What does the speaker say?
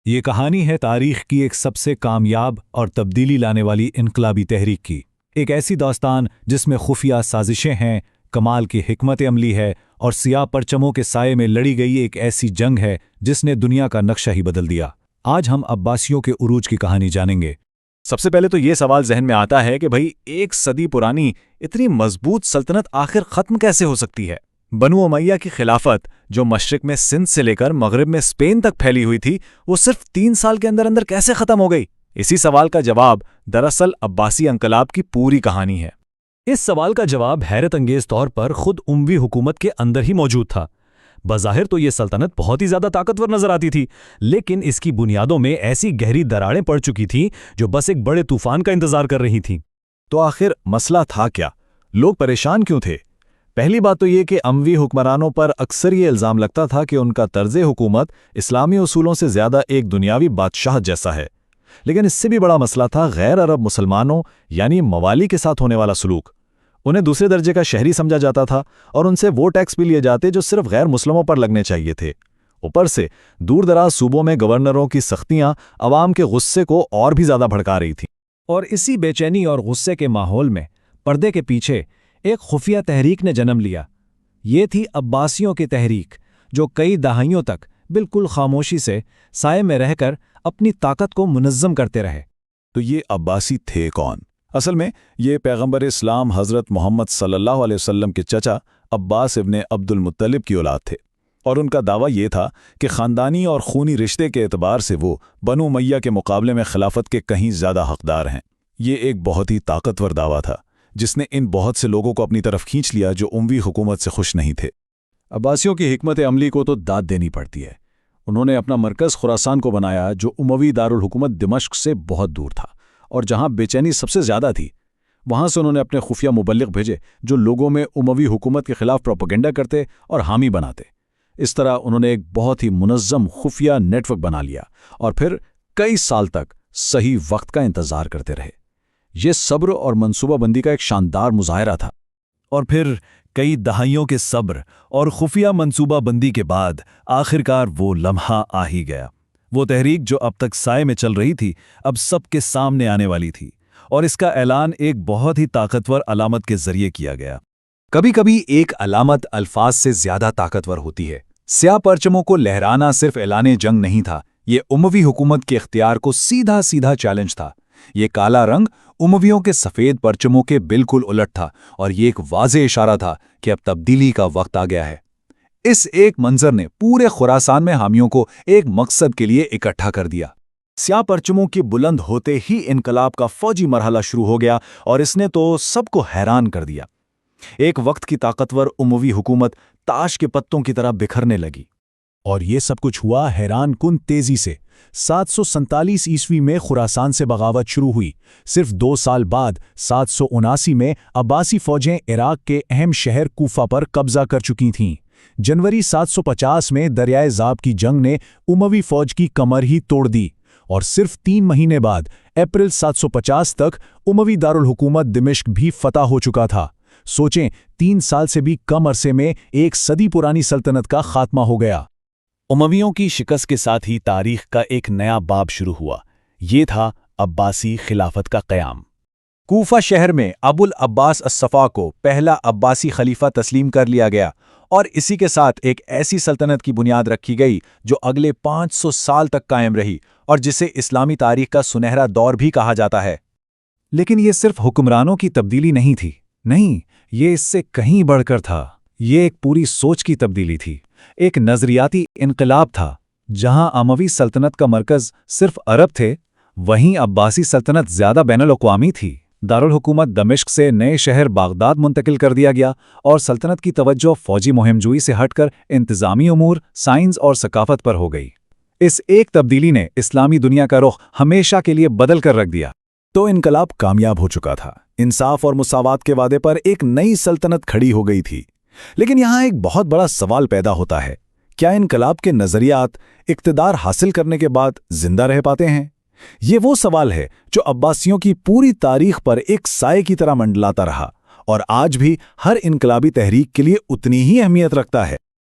یہ کہانی ہے تاریخ کی ایک سب سے کامیاب اور تبدیلی لانے والی انقلابی تحریک کی، ایک ایسی داستان جس میں خفیہ سازشیں ہیں، کمال کی حکمت عملی ہے اور سیاہ پرچموں کے سائے میں لڑی گئی ایک ایسی جنگ ہے جس نے دنیا کا نقشہ ہی بدل دیا۔ آج ہم عباسیوں کے عروج کی کہانی جانیں گے۔ سب سے پہلے تو یہ سوال ذہن میں آتا ہے کہ بھئی ایک صدی پرانی اتنی مضبوط سلطنت آخر ختم کیسے ہو سکتی ہے؟ بنو امیہ کی خلافت جو مشرق میں سندھ سے لے کر مغرب میں اسپین تک پھیلی ہوئی تھی، وہ صرف 3 سال کے اندر کیسے ختم ہو گئی؟ اسی سوال کا جواب دراصل عباسی انقلاب کی پوری کہانی ہے۔ اس سوال کا جواب حیرت انگیز طور پر خود اموی حکومت کے اندر ہی موجود تھا۔ بظاہر تو یہ سلطنت بہت ہی زیادہ طاقتور نظر آتی تھی، لیکن اس کی بنیادوں میں ایسی گہری دراڑیں پڑ چکی تھیں جو بس ایک بڑے طوفان کا انتظار کر رہی تھیں۔ تو آخر مسئلہ تھا کیا؟ لوگ پریشان کیوں تھے؟ پہلی بات تو یہ کہ اموی حکمرانوں پر اکثر یہ الزام لگتا تھا کہ ان کا طرز حکومت اسلامی اصولوں سے زیادہ ایک دنیاوی بادشاہ جیسا ہے، لیکن اس سے بھی بڑا مسئلہ تھا غیر عرب مسلمانوں یعنی موالی کے ساتھ ہونے والا سلوک۔ انہیں دوسرے درجے کا شہری سمجھا جاتا تھا اور ان سے وہ ٹیکس بھی لیے جاتے جو صرف غیر مسلموں پر لگنے چاہیے تھے۔ اوپر سے دور دراز صوبوں میں گورنروں کی سختیاں عوام کے غصے کو اور بھی زیادہ بھڑکا رہی تھیں۔ اور اسی بے چینی اور غصے کے ماحول میں پردے کے پیچھے ایک خفیہ تحریک نے جنم لیا۔ یہ تھی عباسیوں کی تحریک، جو کئی دہائیوں تک بالکل خاموشی سے سائے میں رہ کر اپنی طاقت کو منظم کرتے رہے۔ تو یہ عباسی تھے کون؟ اصل میں یہ پیغمبر اسلام حضرت محمد صلی اللہ علیہ وسلم کے چچا عباس ابن عبد المطلب کی اولاد تھے، اور ان کا دعویٰ یہ تھا کہ خاندانی اور خونی رشتے کے اعتبار سے وہ بنو امیہ کے مقابلے میں خلافت کے کہیں زیادہ حقدار ہیں۔ یہ ایک بہت ہی طاقتور دعویٰ تھا جس نے ان بہت سے لوگوں کو اپنی طرف کھینچ لیا جو اموی حکومت سے خوش نہیں تھے۔ عباسیوں کی حکمت عملی کو تو داد دینی پڑتی ہے۔ انہوں نے اپنا مرکز خراسان کو بنایا، جو اموی دارالحکومت دمشق سے بہت دور تھا، اور جہاں بے چینی سب سے زیادہ تھی وہاں سے انہوں نے اپنے خفیہ مبلغ بھیجے جو لوگوں میں اموی حکومت کے خلاف پروپیگنڈا کرتے اور حامی بناتے۔ اس طرح انہوں نے ایک بہت ہی منظم خفیہ نیٹ ورک بنا لیا اور پھر کئی سال تک صحیح وقت کا انتظار کرتے رہے۔ یہ صبر اور منصوبہ بندی کا ایک شاندار مظاہرہ تھا۔ اور پھر کئی دہائیوں کے صبر اور خفیہ منصوبہ بندی کے بعد آخرکار وہ لمحہ آ ہی گیا۔ وہ تحریک جو اب تک سائے میں چل رہی تھی اب سب کے سامنے آنے والی تھی، اور اس کا اعلان ایک بہت ہی طاقتور علامت کے ذریعے کیا گیا۔ کبھی کبھی ایک علامت الفاظ سے زیادہ طاقتور ہوتی ہے۔ سیاہ پرچموں کو لہرانا صرف اعلان جنگ نہیں تھا، یہ اموی حکومت کے اختیار کو سیدھا سیدھا چیلنج تھا۔ یہ کالا رنگ امویوں کے سفید پرچموں کے بالکل الٹ تھا، اور یہ ایک واضح اشارہ تھا کہ اب تبدیلی کا وقت آ گیا ہے۔ اس ایک منظر نے پورے خراسان میں حامیوں کو ایک مقصد کے لیے اکٹھا کر دیا۔ سیاہ پرچموں کی بلند ہوتے ہی انقلاب کا فوجی مرحلہ شروع ہو گیا، اور اس نے تو سب کو حیران کر دیا۔ ایک وقت کی طاقتور اموی حکومت تاش کے پتوں کی طرح بکھرنے لگی، اور یہ سب کچھ ہوا حیران کن تیزی سے۔ 747 عیسوی میں خراسان سے بغاوت شروع ہوئی۔ صرف 2 سال بعد 779 میں عباسی فوجیں عراق کے اہم شہر کوفہ پر قبضہ کر چکی تھیں۔ جنوری 750 میں دریائے زاب کی جنگ نے اموی فوج کی کمر ہی توڑ دی، اور صرف 3 مہینے بعد اپریل 750 تک اموی دارالحکومت دمشق بھی فتح ہو چکا تھا۔ سوچیں، 3 سال سے بھی کم عرصے میں ایک صدی پرانی سلطنت کا خاتمہ ہو گیا۔ امویوں کی شکست کے ساتھ ہی تاریخ کا ایک نیا باب شروع ہوا۔ یہ تھا عباسی خلافت کا قیام۔ کوفہ شہر میں ابو العباس الصفا کو پہلا عباسی خلیفہ تسلیم کر لیا گیا، اور اسی کے ساتھ ایک ایسی سلطنت کی بنیاد رکھی گئی جو اگلے 500 سال تک قائم رہی اور جسے اسلامی تاریخ کا سنہرا دور بھی کہا جاتا ہے۔ لیکن یہ صرف حکمرانوں کی تبدیلی نہیں تھی، نہیں، یہ اس سے کہیں بڑھ کر تھا۔ یہ ایک پوری سوچ کی تبدیلی تھی، ایک نظریاتی انقلاب تھا۔ جہاں اموی سلطنت کا مرکز صرف عرب تھے، وہیں عباسی سلطنت زیادہ بین الاقوامی تھی۔ دارالحکومت دمشق سے نئے شہر بغداد منتقل کر دیا گیا، اور سلطنت کی توجہ فوجی مہم جوئی سے ہٹ کر انتظامی امور، سائنس اور ثقافت پر ہو گئی۔ اس ایک تبدیلی نے اسلامی دنیا کا رخ ہمیشہ کے لیے بدل کر رکھ دیا۔ تو انقلاب کامیاب ہو چکا تھا، انصاف اور مساوات کے وعدے پر ایک نئی سلطنت کھڑی ہو گئی تھی۔ لیکن یہاں ایک بہت بڑا سوال پیدا ہوتا ہے، کیا انقلاب کے نظریات اقتدار حاصل کرنے کے بعد زندہ رہ پاتے ہیں؟ یہ وہ سوال ہے جو عباسیوں کی پوری تاریخ پر ایک سائے کی طرح منڈلاتا رہا، اور آج بھی ہر انقلابی تحریک کے لیے اتنی ہی اہمیت رکھتا ہے۔